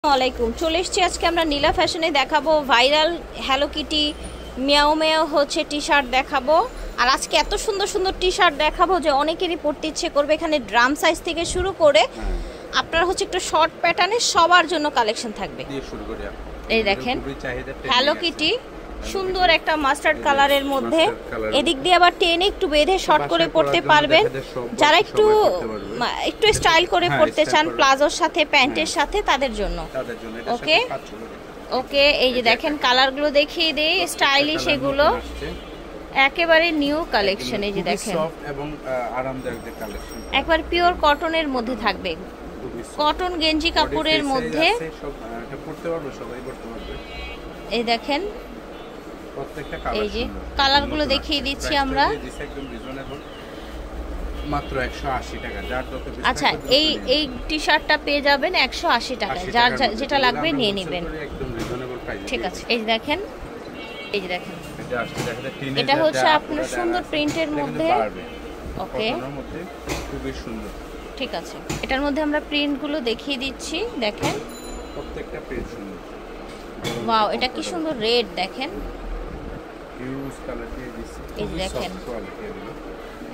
আসসালামাইকুম চলে এসেছি আজকে আমরা নীলা ফ্যাশনে দেখাবো viral hello kitty meow meow হচ্ছে টি শার্ট দেখাবো। আর আজকে এত সুন্দর সুন্দর টি শার্ট দেখাবো যে অনেকেরই পড়তে ইচ্ছে করবে। এখানে ড্রাম সাইজ থেকে শুরু করে আপনার হচ্ছে একটু শর্ট প্যাটার্নের সবার জন্য কালেকশন থাকবে। এই দেখেন হ্যালো কিটি সুন্দর একটা মাস্টার্ড কালারের মধ্যে, এদিক দিয়ে আবার টেনে একটু বেঁধে শর্ট করে পড়তে পারবেন। যারা একটু একটু স্টাইল করে পড়তে চান প্লাজোর সাথে প্যান্টের সাথে তাদের জন্য ওকে ওকে। এই যে দেখেন কালারগুলো দেখিয়ে দেই, স্টাইলিশ এগুলো একেবারে নিউ কালেকশন। এই যে দেখেন একবার পিওর কটনের মধ্যে থাকবে, কটন গেঞ্জি কাপড়ের মধ্যে। এই দেখেন এই যে কালারগুলো দেখিয়ে দিচ্ছি আমরা মাত্র 180 টাকা। আচ্ছা এই এই টি শার্টটা পেয়ে যাবেন 180 টাকায়, যার যেটা লাগবে নিয়ে নেবেন। ঠিক আছে এই যে দেখেন, এই যে দেখেন এটা হচ্ছে আপনার সুন্দর প্রিন্টের মধ্যে ওকে খুবই সুন্দর। ঠিক আছে এটার মধ্যে আমরা প্রিন্টগুলো দেখিয়ে দিচ্ছি, দেখেন প্রত্যেকটা প্রিন্ট সুন্দর। ওয়াও এটা কি সুন্দর রেড, দেখেন হিউজ কালার দিয়ে দিচ্ছি। এই দেখেন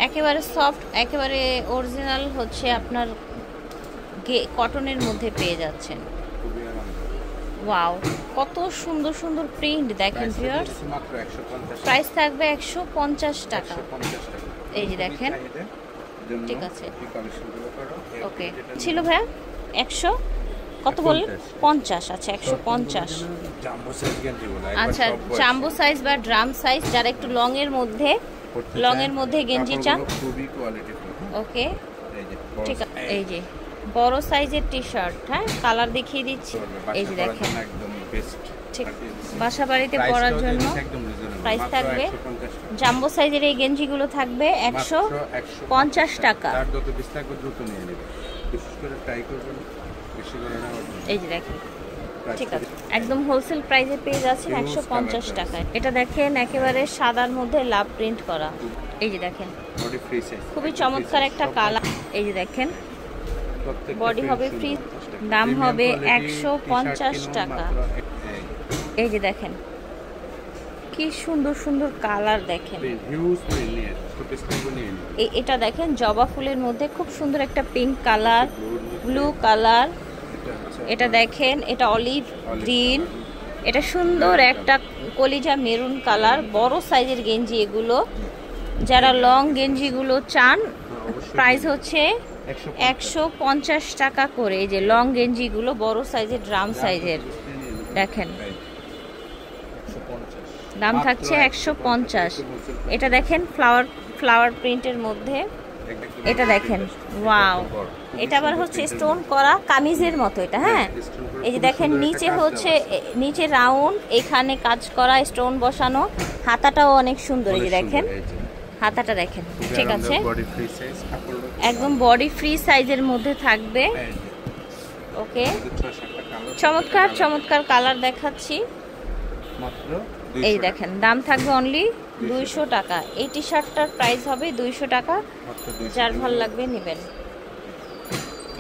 একেবারে সফট, একেবারে অরিজিনাল হচ্ছে আপনার কটনের মধ্যে পেয়ে যাচ্ছেন। ওয়াও কত সুন্দর সুন্দর প্রিন্ট দেখেন ভিউয়ার্স। প্রাইস থাকবে 150 টাকা। এই যে দেখেন ঠিক আছে ওকে ছিল ভাইয়া 100 কত বললেন 50? আচ্ছা 150। আচ্ছা জাম্বো সাইজ বা ড্রাম সাইজ, যারা একটু লং এর মধ্যে গেঞ্জি চান ওকে ঠিক আছে। এই যে বড় সাইজের টি শার্ট, হ্যাঁ কালার দেখিয়ে দিচ্ছি। এই যে দেখেন ঠিক বাসা বাড়িতে পরার জন্য প্রাইস থাকবে। জাম্বো সাইজের এই গেঞ্জিগুলো থাকবে 150 টাকা। এই যে দেখেন ঠিক আছে একদম হোলসেল প্রাইসে পেয়ে যাচ্ছেন 150 টাকায়। এটা দেখেন একেবারে সাদার মধ্যে লাভ প্রিন্ট করা। এই যে দেখেন খুবই চমৎকার একটা কালার। এই যে দেখেন বডি হবে ফ্রি, দাম হবে 150 টাকা। এই যে দেখেন কি সুন্দর সুন্দর কালার দেখেন। এটা দেখেন জবা ফুলের মধ্যে খুব সুন্দর একটা পিঙ্ক কালার, ব্লু কালার। এটা দেখেন এটা অলিভ গ্রিন, এটা সুন্দর একটা কলিজা মেরুন কালার। বড় সাইজের গেঞ্জি এগুলো, যারা লং গেঞ্জিগুলো চান প্রাইস হচ্ছে 150 টাকা করে। এই যে লং গেঞ্জিগুলো বড় সাইজের ড্রাম সাইজের দেখেন দাম থাকছে 150। এটা দেখেন ফ্লাওয়ার প্রিন্টের মধ্যে। এটা দেখেন ওয়াও এটা আবার হচ্ছে স্টোন করা কামিজের মতো এটা, হ্যাঁ এই যে দেখেন নিচে হচ্ছে নিচে রাউন্ড, এখানে কাজ করা স্টোন বসানো, হাতাটাও অনেক সুন্দর। এই যে দেখেন হাতাটা দেখেন ঠিক আছে একদম বডি ফ্রি সাইজের মধ্যে থাকবে ওকে। চমৎকার চমৎকার কালার দেখাচ্ছি। এই দেখেন দাম থাকবে অনলি 200 টাকা। এই টি শার্টটার প্রাইস হবে 200 টাকা, যার ভালো লাগবে নেবেন।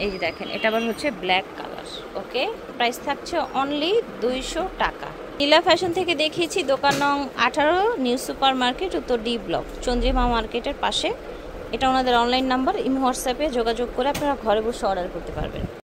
এই যে দেখেন এটা আবার হচ্ছে ব্ল্যাক কালার ওকে, প্রাইস থাকছে অনলি 200 টাকা। নীলা ফ্যাশন থেকে দেখিয়েছি দোকান নং 18 নিউ সুপার মার্কেট, উত্তর ডি ব্লক, চন্দ্রিমা মার্কেটের পাশে। এটা ওনাদের অনলাইন নাম্বার, ইমো হোয়াটসঅ্যাপে যোগাযোগ করে আপনারা ঘরে বসে অর্ডার করতে পারবেন।